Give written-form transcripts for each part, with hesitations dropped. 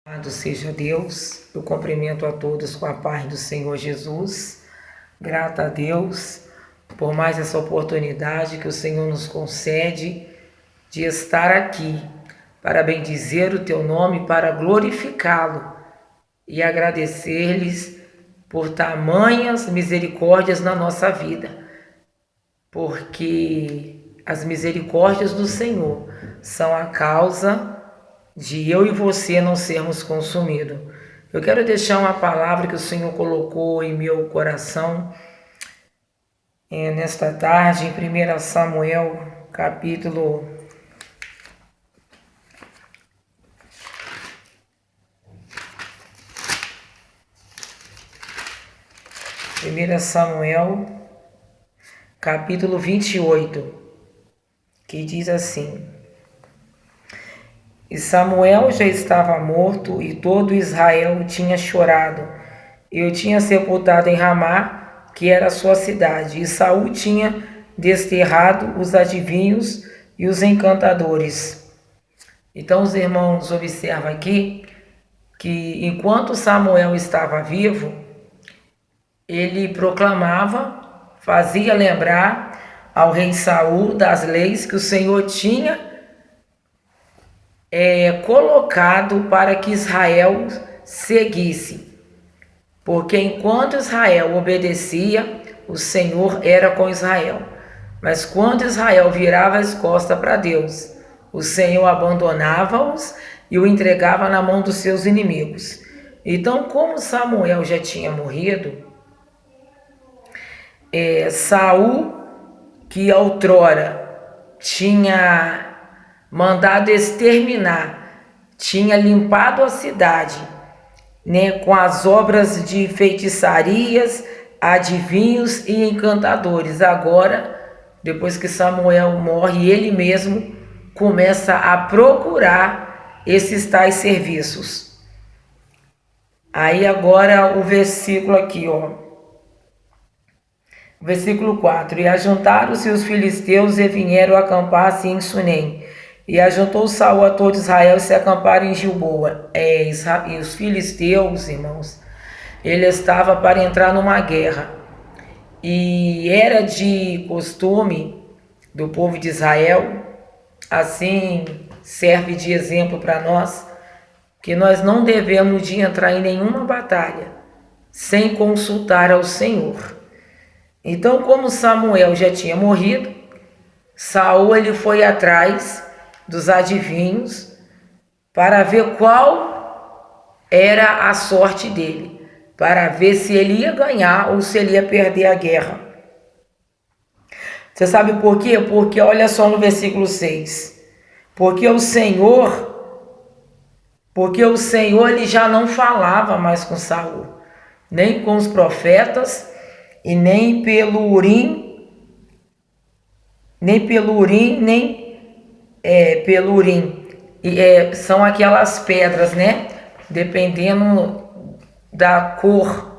Louvado seja Deus, eu cumprimento a todos com a paz do Senhor Jesus. Grata a Deus por mais essa oportunidade que o Senhor nos concede de estar aqui para bendizer o teu nome, para glorificá-lo e agradecer-lhes por tamanhas misericórdias na nossa vida, porque as misericórdias do Senhor são a causa de eu e você não sermos consumidos. Eu quero deixar uma palavra que o Senhor colocou em meu coração nesta tarde, em 1 Samuel, capítulo 28, que diz assim: E Samuel já estava morto e todo Israel tinha chorado. E o tinha sepultado em Ramá, que era a sua cidade. E Saul tinha desterrado os adivinhos e os encantadores. Então os irmãos observam aqui que enquanto Samuel estava vivo, ele proclamava, fazia lembrar ao rei Saul das leis que o Senhor tinha colocado para que Israel seguisse. Porque enquanto Israel obedecia, o Senhor era com Israel. Mas quando Israel virava as costas para Deus, o Senhor abandonava-os e o entregava na mão dos seus inimigos. Então, como Samuel já tinha morrido, Saul, que outrora tinha mandado exterminar, tinha limpado a cidade, com as obras de feitiçarias, adivinhos e encantadores. Agora, depois que Samuel morre, ele mesmo começa a procurar esses tais serviços. Aí agora o versículo aqui, versículo 4: E ajuntaram-se os filisteus e vieram acampar-se em Sunem. E ajuntou Saul a todo Israel e se acamparam em Gilboa. E os filisteus, irmãos, ele estava para entrar numa guerra. E era de costume do povo de Israel, assim serve de exemplo para nós, que nós não devemos de entrar em nenhuma batalha sem consultar ao Senhor. Então, como Samuel já tinha morrido, Saul ele foi atrás dos adivinhos para ver qual era a sorte dele, para ver se ele ia ganhar ou se ele ia perder a guerra. Você sabe por quê? Porque olha só no versículo 6. Porque o Senhor ele já não falava mais com Saul, nem com os profetas e nem pelo Urim, nem pelo Urim. São aquelas pedras, dependendo da cor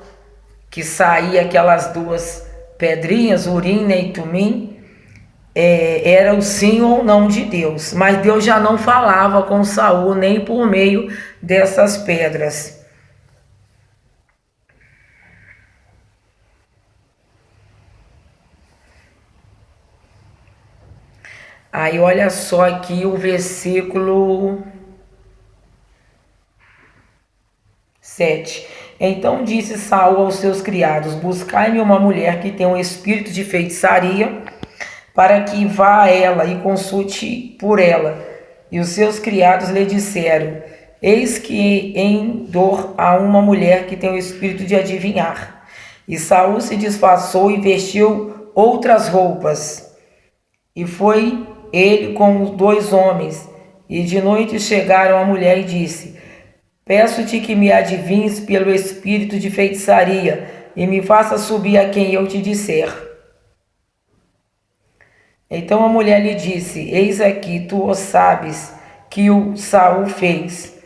que saía, aquelas duas pedrinhas, Urim e Tumim, era o sim ou não de Deus. Mas Deus já não falava com Saul nem por meio dessas pedras. Aí olha só aqui o versículo 7. Então disse Saul aos seus criados: Buscai-me uma mulher que tenha um espírito de feitiçaria, para que vá a ela e consulte por ela. E os seus criados lhe disseram: Eis que em Dor há uma mulher que tem o espírito de adivinhar. E Saul se disfarçou e vestiu outras roupas. E foi ele com os 2 homens, e de noite chegaram a mulher e disse: Peço-te que me adivinhes pelo espírito de feitiçaria, e me faça subir a quem eu te disser. Então a mulher lhe disse: Eis aqui, tu o sabes que o Saul fez.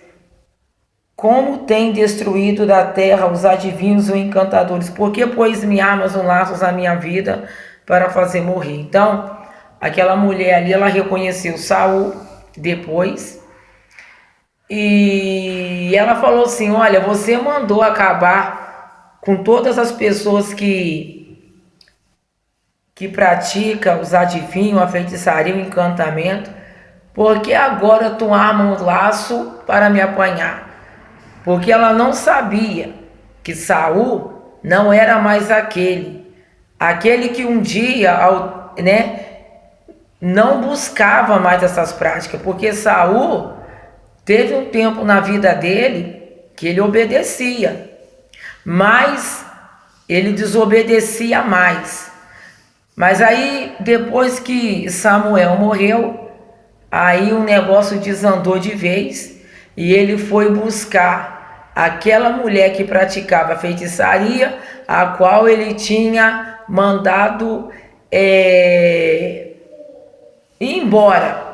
Como tem destruído da terra os adivinhos e os encantadores? Por que, pois, me armas um laços à minha vida para fazer morrer? Então, aquela mulher ali, ela reconheceu Saul depois, e E ela falou assim: olha, você mandou acabar com todas as pessoas que praticam os adivinhos, a feitiçaria, o encantamento, porque agora tu arma um laço para me apanhar. Porque ela não sabia que Saul não era mais aquele que um dia, né, não buscava mais essas práticas, porque Saul teve um tempo na vida dele que ele obedecia, mas ele desobedecia mais. Mas aí, depois que Samuel morreu, aí o negócio desandou de vez e ele foi buscar aquela mulher que praticava feitiçaria, a qual ele tinha mandado ir embora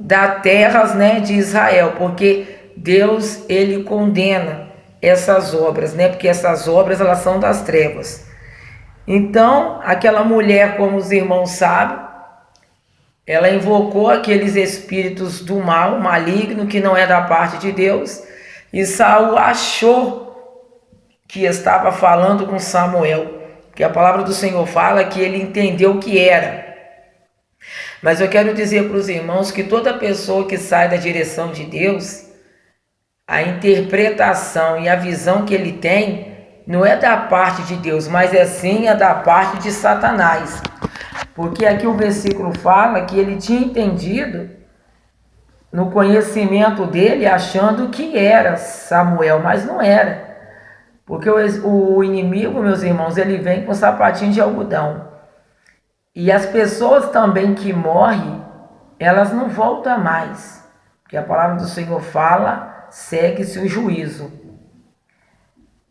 das terras, né, de Israel, porque Deus ele condena essas obras, né, porque essas obras elas são das trevas. Então, aquela mulher, como os irmãos sabem, ela invocou aqueles espíritos do mal, maligno, que não é da parte de Deus, e Saul achou que estava falando com Samuel, que a palavra do Senhor fala que ele entendeu que era. Mas eu quero dizer para os irmãos que toda pessoa que sai da direção de Deus, a interpretação e a visão que ele tem não é da parte de Deus, mas é sim a da parte de Satanás. Porque aqui o versículo fala que ele tinha entendido no conhecimento dele, achando que era Samuel, mas não era. Porque o inimigo, meus irmãos, ele vem com sapatinho de algodão. E as pessoas também que morrem, elas não voltam mais. Porque a palavra do Senhor fala, segue-se o juízo.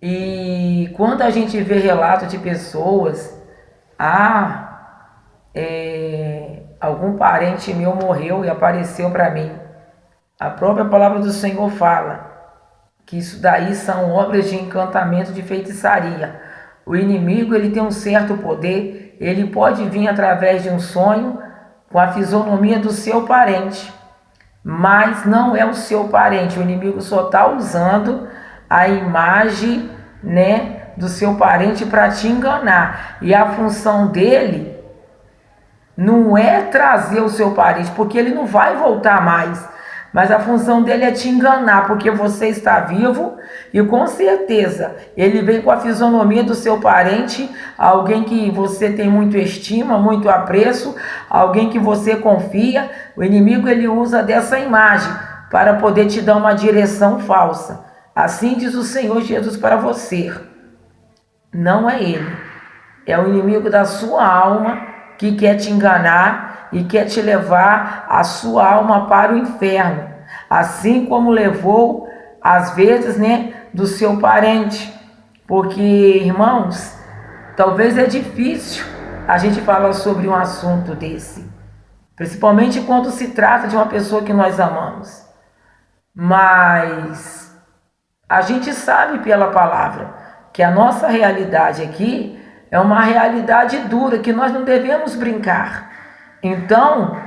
E quando a gente vê relato de pessoas, algum parente meu morreu e apareceu para mim. A própria palavra do Senhor fala que isso daí são obras de encantamento, de feitiçaria. O inimigo ele tem um certo poder, ele pode vir através de um sonho com a fisionomia do seu parente, mas não é o seu parente. O inimigo só está usando a imagem, né, do seu parente para te enganar. E a função dele não é trazer o seu parente, porque ele não vai voltar mais. Mas a função dele é te enganar, porque você está vivo e com certeza ele vem com a fisionomia do seu parente, alguém que você tem muito estima, muito apreço, alguém que você confia. O inimigo ele usa dessa imagem para poder te dar uma direção falsa. Assim diz o Senhor Jesus para você. Não é ele, é o inimigo da sua alma que quer te enganar e quer te levar a sua alma para o inferno, assim como levou, às vezes, né, do seu parente. Porque, irmãos, talvez é difícil a gente falar sobre um assunto desse, principalmente quando se trata de uma pessoa que nós amamos. Mas a gente sabe pela palavra que a nossa realidade aqui é uma realidade dura, que nós não devemos brincar. Então,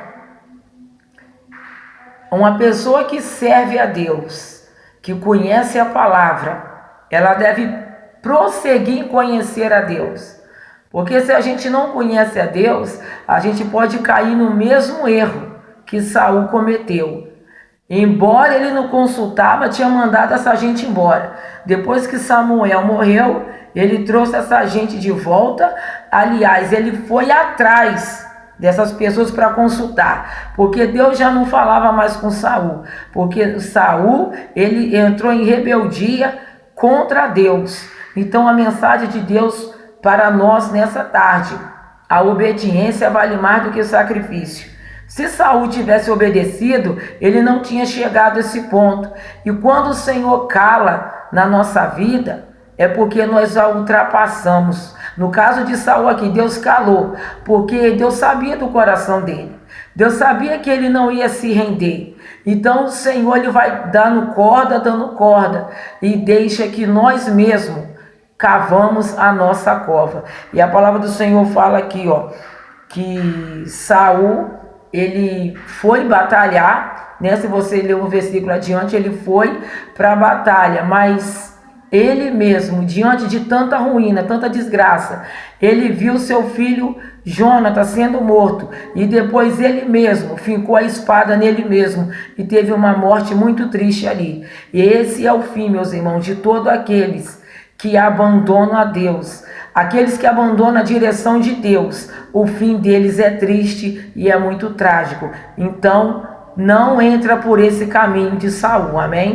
uma pessoa que serve a Deus, que conhece a palavra, ela deve prosseguir em conhecer a Deus. Porque se a gente não conhece a Deus, a gente pode cair no mesmo erro que Saul cometeu. Embora ele não consultava, tinha mandado essa gente embora. Depois que Samuel morreu, ele trouxe essa gente de volta. Aliás, ele foi atrás dessas pessoas para consultar, porque Deus já não falava mais com Saul, porque Saul ele entrou em rebeldia contra Deus. Então a mensagem de Deus para nós nessa tarde: a obediência vale mais do que o sacrifício. Se Saul tivesse obedecido, ele não tinha chegado a esse ponto. E quando o Senhor cala na nossa vida, é porque nós a ultrapassamos. No caso de Saul aqui, Deus calou, porque Deus sabia do coração dele. Deus sabia que ele não ia se render. Então o Senhor ele vai dando corda, e deixa que nós mesmos cavamos a nossa cova. E a palavra do Senhor fala aqui, que Saul ele foi batalhar, né? Se você ler o versículo adiante, ele foi para a batalha, mas ele mesmo, diante de tanta ruína, tanta desgraça, ele viu seu filho Jônatas sendo morto, e depois ele mesmo fincou a espada nele mesmo, e teve uma morte muito triste ali. E esse é o fim, meus irmãos, de todos aqueles que abandonam a Deus. Aqueles que abandonam a direção de Deus, o fim deles é triste e é muito trágico. Então, não entra por esse caminho de Saul, amém?